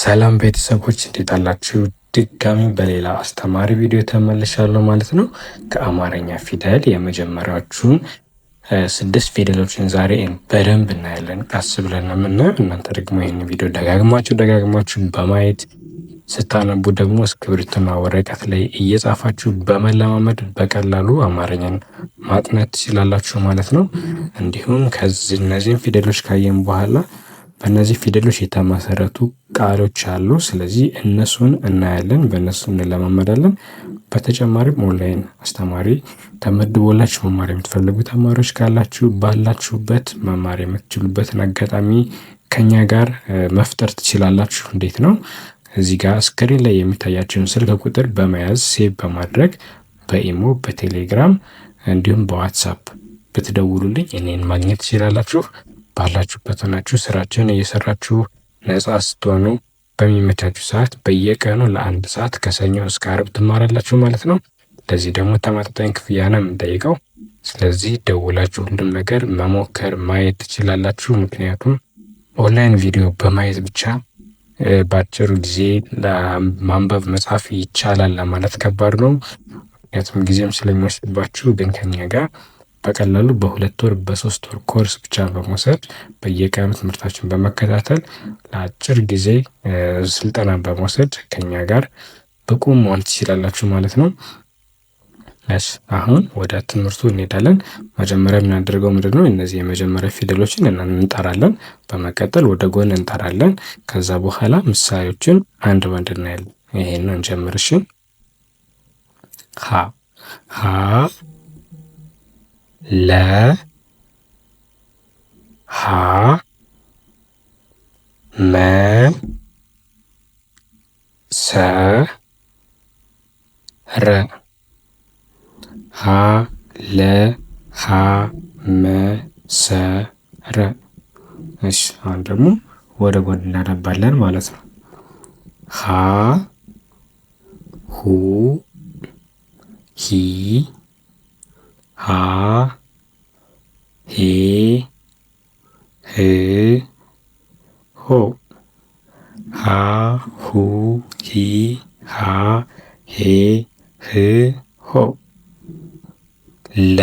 ሰላም ቤተሰቦች እንዴት አላችሁ? ድጋሚ በሌላ አስተማሪ ቪዲዮ ተመልሻለሁ ማለት ነው። ከአማርኛ ፊደል የመጀመሪያዎቹን 6 ፊደሎችን ዛሬ በደንብ እናያለን። ቀስ ብለን ነው የምናየው። እናንተ ደግሞ ይህን ቪዲዮ ደጋግማችሁ በማየት ስታነቡ ደግሞ እስክሪብቶና ወረቀት ላይ እየጻፋችሁ በመለማመድ በቀላሉ አማርኛን ማጥናት ትችላላችሁ ማለት ነው። እንዲሁም እነዚህን ፊደሎች ካየን በኋላ በእነዚህ ፊደሎች የተመሰረቱ ቃሎች አሉ። ስለዚህ እነሱን እናያለን፣ በእነሱ እንለማመዳለን። በተጨማሪም ኦንላይን አስተማሪ ተመድቦላችሁ መማር የምትፈልጉ ተማሪዎች ካላችሁ ባላችሁበት መማር የምትችሉበትን አጋጣሚ ከኛ ጋር መፍጠር ትችላላችሁ። እንዴት ነው? እዚህ ጋር ስክሪን ላይ የሚታያችሁን ስልክ ቁጥር በመያዝ ሴቭ በማድረግ በኢሞ፣ በቴሌግራም እንዲሁም በዋትሳፕ ብትደውሉልኝ እኔን ማግኘት ትችላላችሁ። ባላችሁበት ሆናችሁ ስራችሁን እየሰራችሁ ነጻ ስትሆኑ በሚመቻችሁ ሰዓት በየቀኑ ለአንድ ሰዓት ከሰኞ እስከ ዓርብ ትማራላችሁ ማለት ነው። ለዚህ ደግሞ ተመጣጣኝ ክፍያ ነው የምንጠይቀው። ስለዚህ ደውላችሁ ሁሉም ነገር መሞከር ማየት ትችላላችሁ። ምክንያቱም ኦንላይን ቪዲዮ በማየት ብቻ በአጭሩ ጊዜ ለማንበብ መጻፍ ይቻላል ለማለት ከባድ ነው። ምክንያቱም ጊዜም ስለሚወስድባችሁ፣ ግን ከኛ ጋር በቀላሉ በ2 ወር በ3 ወር ኮርስ ብቻ በመውሰድ በየቀኑ ትምህርታችን በመከታተል ለአጭር ጊዜ ስልጠና በመውሰድ ከኛ ጋር ብቁ መሆን ትችላላችሁ ማለት ነው። እሺ አሁን ወደ ትምህርቱ እንሄዳለን። መጀመሪያ የምናደርገው ምንድነው? እነዚህ የመጀመሪያ ፊደሎችን እንጠራለን። በመቀጠል ወደ ጎን እንጠራለን። ከዛ በኋላ ምሳሌዎችን አንድ በአንድ እናያለን። ይሄንን እንጀምር። እሺ ሀ ለ ሀ መ ሰ ረ ሀ ለ ሀ መ ሰ ረ። እሺ አሁን ደግሞ ወደ ጎን እናነባለን ማለት ነው። ሀ ሁ ሂ ሃ ሄ ህ ሆ ሃ ሁ ሂ ሃ ሄ ህ ሆ ለ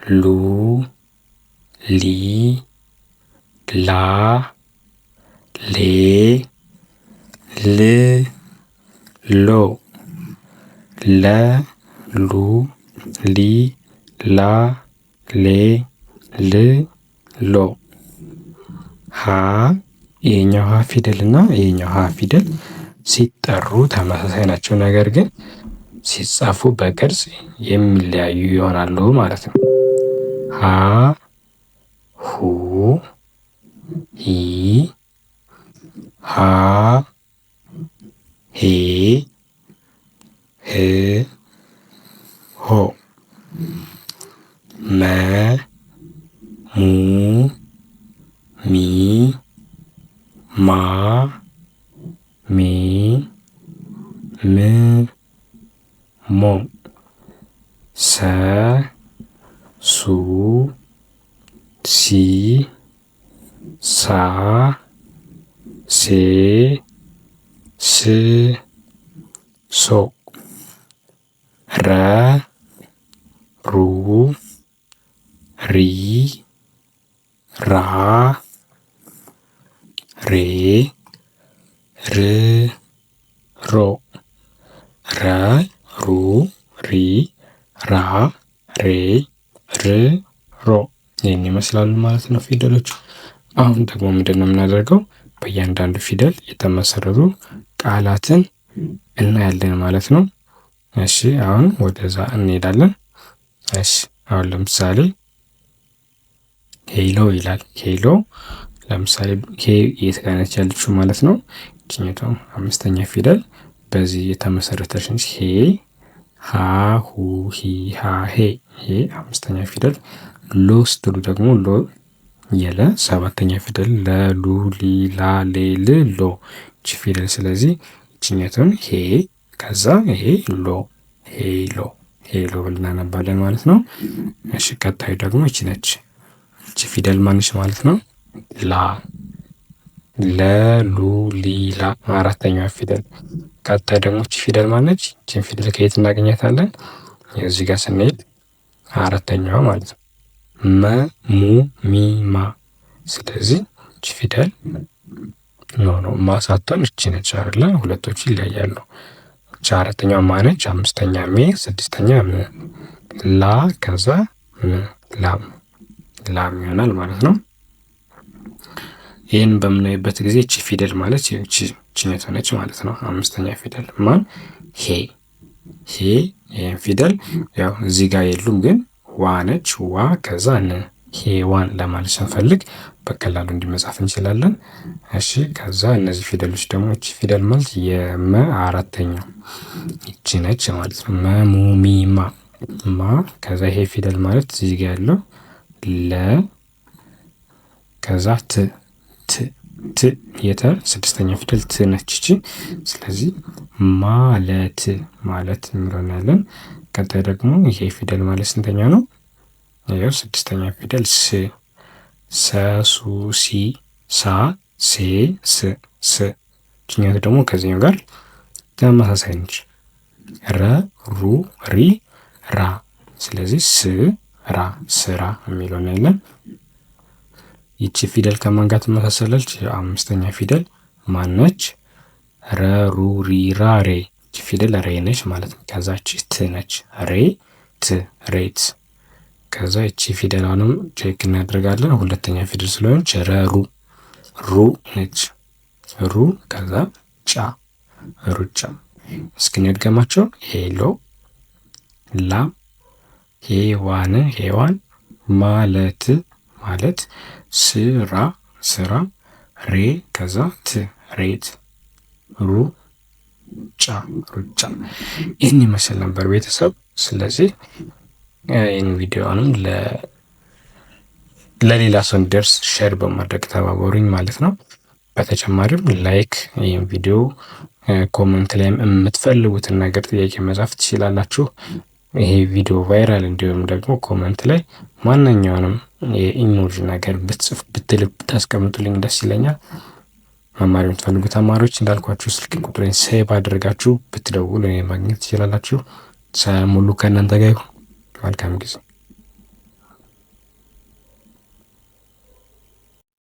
ሉ ሊ ላ ሌ ል ሎ ለ ሉ ሊ ላ ሌ ል ሎ ሀ ይሄኛው ሀ ፊደል እና ይሄኛው ሀ ፊደል ሲጠሩ ተመሳሳይ ናቸው፣ ነገር ግን ሲጻፉ በቅርጽ የሚለያዩ ይሆናሉ ማለት ነው። ሀ ሁ ሂ ሃ ሄ ህ ሆ መ mu ሚ ማ ሜ ም ሞ ሰ ሱ ሲ ሳ ሴ ስ ሶ ረ ሩ ሪ ራ ሬ ር ሮ ረ ሩ ሪ ራ ሬ ር ሮ ይህን ይመስላሉ ማለት ነው ፊደሎቹ። አሁን ደግሞ ምንድን ነው የምናደርገው? በእያንዳንዱ ፊደል የተመሰረቱ ቃላትን እናያለን ማለት ነው። እሺ አሁን ወደዛ እንሄዳለን። እሺ አሁን ለምሳሌ ሄሎ ይላል። ሄሎ ለምሳሌ ሄ የት ጋር ነች ያለችው ማለት ነው? እችኛቷም 5ኛ ፊደል በዚህ የተመሰረተች ነች። ሄ ሃ ሁ ሂ ሃ ሄ። ይሄ 5ኛ ፊደል። ሎ ስትሉ ደግሞ ሎ የለ 7ኛ ፊደል ለሉ ሊ ላ ሌ ል ሎ እቺ ፊደል። ስለዚህ እችኛቷን ሄ ከዛ ይሄ ሎ ሄሎ ሄሎ ብለን እናነባለን ማለት ነው። እሺ ቀጣዩ ደግሞ እቺ ነች። እቺ ፊደል ማንሽ ማለት ነው? ላ ለሉ ሊላ አራተኛዋ ፊደል። ቀጣይ ደግሞ እቺ ፊደል ማነች? እቺን ፊደል ከየት እናገኛታለን? እዚህ ጋር ስንሄድ አራተኛዋ ማለት ነው። መ ሙ ሚ ማ። ስለዚህ እቺ ፊደል ኖ ማሳቷን እቺ ነች አይደለ? ሁለቶቹ ይለያያሉ። እቺ አራተኛዋ ማነች? አምስተኛ ሜ፣ ስድስተኛ ም፣ ላ ከዛ ላም ላም ይሆናል ማለት ነው። ይህን በምናይበት ጊዜ እቺ ፊደል ማለት ችኔት ሆነች ማለት ነው። አምስተኛ ፊደል ማን? ሄ ሄ። ይህን ፊደል ያው እዚህ ጋር የሉም ግን ዋ ነች። ዋ ከዛ ን ሄዋን ለማለት ስንፈልግ በቀላሉ እንዲመጻፍ እንችላለን። እሺ ከዛ እነዚህ ፊደሎች ደግሞ እቺ ፊደል ማለት የመ አራተኛው እቺ ነች ማለት ነው። መ ሙ ሚ ማ ማ። ከዛ ይሄ ፊደል ማለት እዚህ ጋር ያለው ለ ከዛ ት ት ት የተ ስድስተኛ ፊደል ት ነች እቺ። ስለዚህ ማለት ማለት የሚለውን ያለን። ቀጣይ ደግሞ ይሄ ፊደል ማለት ስንተኛ ነው? ይኸው ስድስተኛ ፊደል ስ ሰ ሱ ሲ ሳ ሴ ስ ስ። እችኛቱ ደግሞ ከዚህኛው ጋር ተመሳሳይ ነች። ረ ሩ ሪ ራ። ስለዚህ ስ ራ ስራ የሚለውን ያለን። ይቺ ፊደል ከማን ጋር ትመሳሰላለች? አምስተኛ ፊደል ማነች? ረ ሩ ሪ ራ ሬ። ይቺ ፊደል ሬ ነች ማለት ነው። ከዛች ት ነች። ሬ ት ሬት። ከዛ ይቺ ፊደል አሁንም ቼክ እናደርጋለን። ሁለተኛ ፊደል ስለሆነች ረሩ ሩ ነች። ሩ ከዛ ጫ ሩጫ። እስኪ እንድገማቸው። ሄሎ ላ ሄዋን ሄዋን ማለት ማለት ስራ ስራ ሬ ከዛ ት ሬት ሩ ጫ ሩጫ። ይህን ይመስል ነበር ቤተሰብ። ስለዚህ ይህን ቪዲዮንም ለሌላ ሰው እንዲደርስ ሼር በማድረግ ተባበሩኝ ማለት ነው። በተጨማሪም ላይክ ይህን ቪዲዮ ኮመንት ላይም የምትፈልጉትን ነገር ጥያቄ መጻፍ ትችላላችሁ። ይሄ ቪዲዮ ቫይራል እንዲሁም ደግሞ ኮመንት ላይ ማንኛውንም የኢሞጂ ነገር ብትጽፍ ብትልብ ብታስቀምጡልኝ ደስ ይለኛል። መማር የምትፈልጉ ተማሪዎች እንዳልኳችሁ ስልክ ቁጥሬን ሴቭ አድርጋችሁ ብትደውሉ እኔ ማግኘት ትችላላችሁ። ሰላም ሁሉ ከእናንተ ጋር ይሁን። መልካም ጊዜ